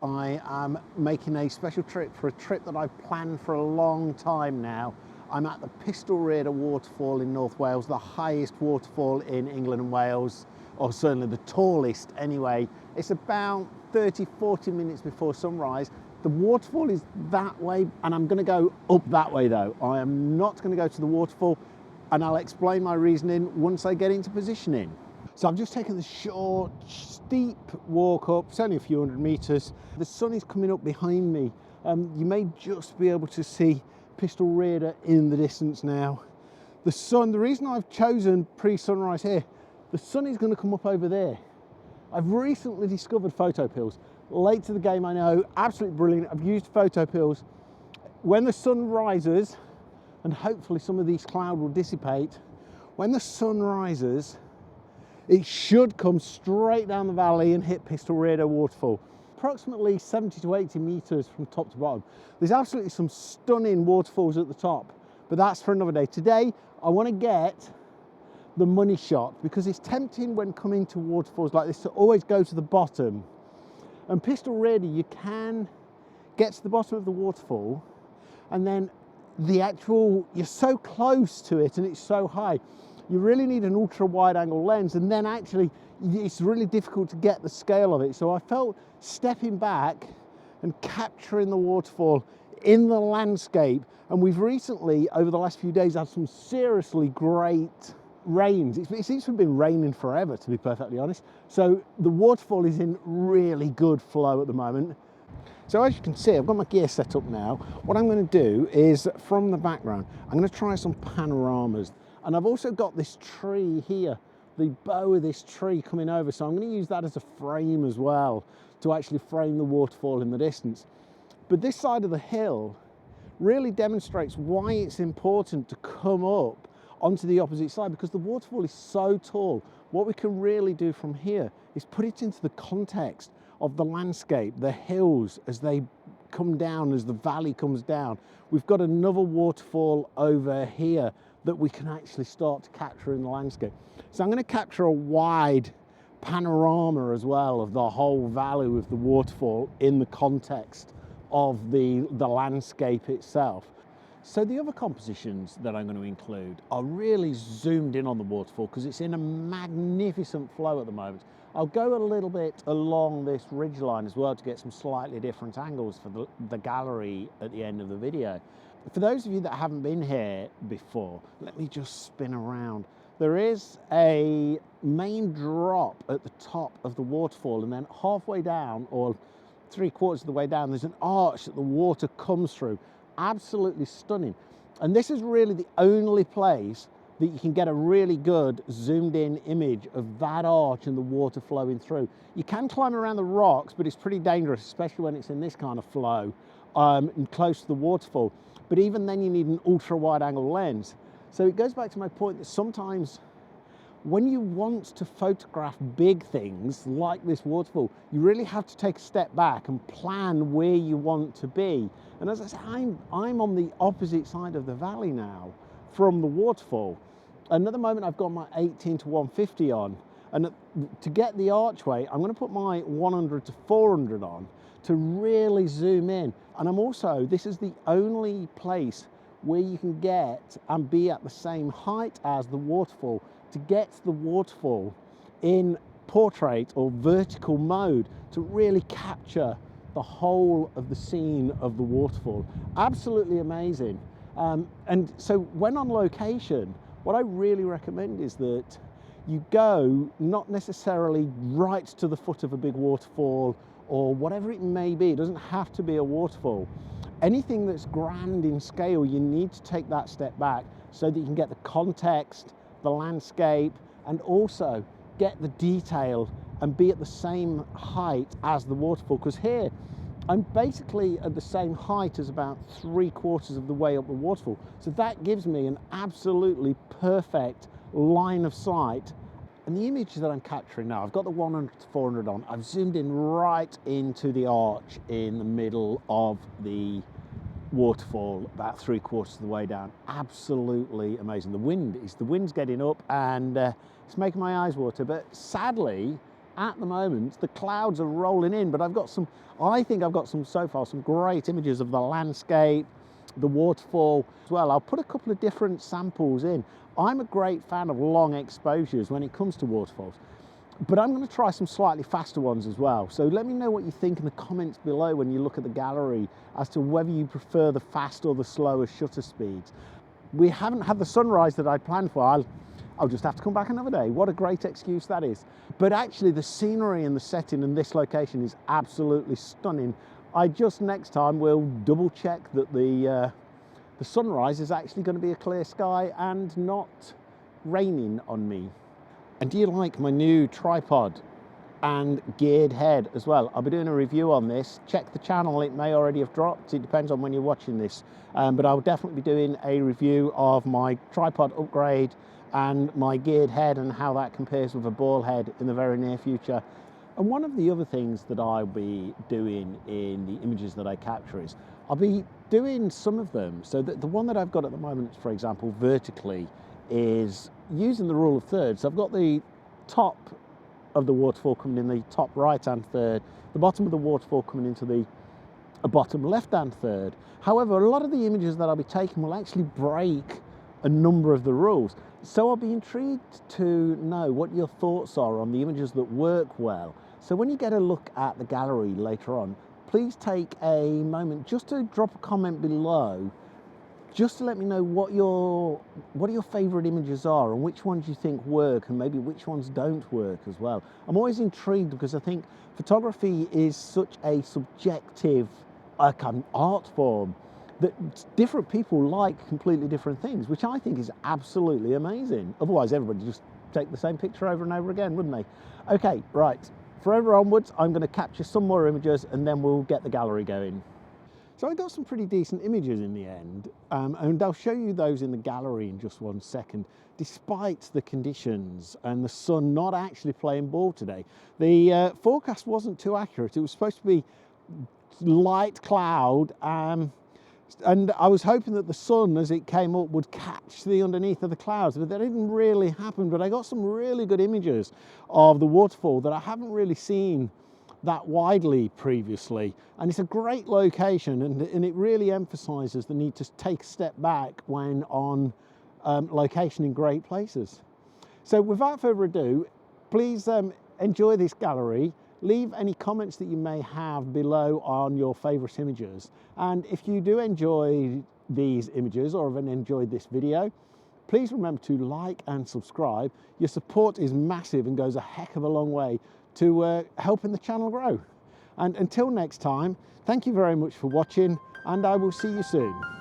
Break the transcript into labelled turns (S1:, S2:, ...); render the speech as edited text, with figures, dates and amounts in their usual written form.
S1: I am making a special trip for a trip that I've planned for a long time now. I'm at the Pistol Reader waterfall in North Wales, the highest waterfall in England and Wales, or certainly the tallest anyway. It's about 30-40 minutes before sunrise. The waterfall is that way, and I'm going to go up that way though. I am not going to go to the waterfall, and I'll explain my reasoning once I get into positioning. So I've just taken the short, steep walk up. It's only a few hundred meters. The sun is coming up behind me. You may just be able to see Pistol Reader in the distance now. The sun, the reason I've chosen pre-sunrise here, the sun is going to come up over there. I've recently discovered photo pills. Late to the game, I know, absolutely brilliant. I've used photo pills. When the sun rises, and hopefully some of these clouds will dissipate, when the sun rises, it should come straight down the valley and hit Pistol Reader waterfall. Approximately 70 to 80 meters from top to bottom. There's absolutely some stunning waterfalls at the top, but that's for another day. Today, I want to get the money shot because it's tempting when coming to waterfalls like this to always go to the bottom. And Pistol Reader, you can get to the bottom of the waterfall and then you're so close to it and it's so high. You really need an ultra wide angle lens, and then actually it's really difficult to get the scale of it. So I felt stepping back and capturing the waterfall in the landscape. And we've recently, over the last few days, had some seriously great rains. It seems to have been raining forever, to be perfectly honest. So the waterfall is in really good flow at the moment. So as you can see, I've got my gear set up now. What I'm going to do is, from the background, I'm going to try some panoramas. And I've also got this tree here, the bow of this tree coming over. So I'm going to use that as a frame as well to actually frame the waterfall in the distance. But this side of the hill really demonstrates why it's important to come up onto the opposite side, because the waterfall is so tall. What we can really do from here is put it into the context of the landscape, the hills as they come down, as the valley comes down. We've got another waterfall over here that we can actually start to capture in the landscape. So I'm going to capture a wide panorama as well of the whole valley with the waterfall in the context of the landscape itself. So the other compositions that I'm going to include are really zoomed in on the waterfall because it's in a magnificent flow at the moment. I'll go a little bit along this ridgeline as well to get some slightly different angles for the gallery at the end of the video. For those of you that haven't been here before, let me just spin around. There is a main drop at the top of the waterfall, and then halfway down, or 3/4 of the way down, there's an arch that the water comes through. Absolutely stunning. And this is really the only place that you can get a really good zoomed in image of that arch and the water flowing through. You can climb around the rocks, but it's pretty dangerous, especially when it's in this kind of flow and close to the waterfall. But even then you need an ultra wide angle lens. So it goes back to my point that sometimes when you want to photograph big things like this waterfall, you really have to take a step back and plan where you want to be. And as I say, I'm on the opposite side of the valley now from the waterfall. Another moment I've got my 18 to 150 on, and to get the archway, I'm going to put my 100 to 400 on to really zoom in. And I'm also, this is the only place where you can get and be at the same height as the waterfall to get the waterfall in portrait or vertical mode to really capture the whole of the scene of the waterfall. Absolutely amazing. And so when on location, what I really recommend is that you go not necessarily right to the foot of a big waterfall or whatever it may be. It doesn't have to be a waterfall. Anything that's grand in scale, you need to take that step back so that you can get the context, the landscape, and also get the detail and be at the same height as the waterfall. Because here, I'm basically at the same height as about 3/4 of the way up the waterfall. So that gives me an absolutely perfect line of sight. And the image that I'm capturing now, I've got the 100 to 400 on. I've zoomed in right into the arch in the middle of the waterfall, about 3/4 of the way down. Absolutely amazing. The wind's getting up and it's making my eyes water. But sadly, at the moment the clouds are rolling in, but I think I've got some so far some great images of the landscape, the waterfall as well. I'll put a couple of different samples in. I'm a great fan of long exposures when it comes to waterfalls, but I'm going to try some slightly faster ones as well. So let me know what you think in the comments below when you look at the gallery as to whether you prefer the fast or the slower shutter speeds. We haven't had the sunrise that I'd planned for. I'll just have to come back another day. What a great excuse that is. But actually the scenery and the setting in this location is absolutely stunning. Next time will double check that the sunrise is actually going to be a clear sky and not raining on me. And do you like my new tripod and geared head as well? I'll be doing a review on this. Check the channel, it may already have dropped. It depends on when you're watching this. But I'll definitely be doing a review of my tripod upgrade and my geared head and how that compares with a ball head in the very near future. And one of the other things that I'll be doing in the images that I capture is I'll be doing some of them. So the one that I've got at the moment, for example, vertically, is using the rule of thirds. So I've got the top of the waterfall coming in the top right hand third, the bottom of the waterfall coming into the bottom left hand third. However, a lot of the images that I'll be taking will actually break a number of the rules. So I'll be intrigued to know what your thoughts are on the images that work well. So when you get a look at the gallery later on, please take a moment just to drop a comment below, just to let me know what your favorite images are and which ones you think work and maybe which ones don't work as well. I'm always intrigued because I think photography is such a subjective art form that different people like completely different things, which I think is absolutely amazing. Otherwise, everybody just take the same picture over and over again, wouldn't they? Okay, right, forever onwards, I'm going to capture some more images and then we'll get the gallery going. So I got some pretty decent images in the end, and I'll show you those in the gallery in just one second. Despite the conditions and the sun not actually playing ball today, the forecast wasn't too accurate. It was supposed to be light cloud, and I was hoping that the sun, as it came up, would catch the underneath of the clouds, but that didn't really happen. But I got some really good images of the waterfall that I haven't really seen that widely previously. And it's a great location, and it really emphasizes the need to take a step back when on location in great places. So without further ado, please enjoy this gallery. Leave any comments that you may have below on your favorite images. And if you do enjoy these images or have enjoyed this video, please remember to like and subscribe. Your support is massive and goes a heck of a long way to helping the channel grow. And until next time, thank you very much for watching, and I will see you soon.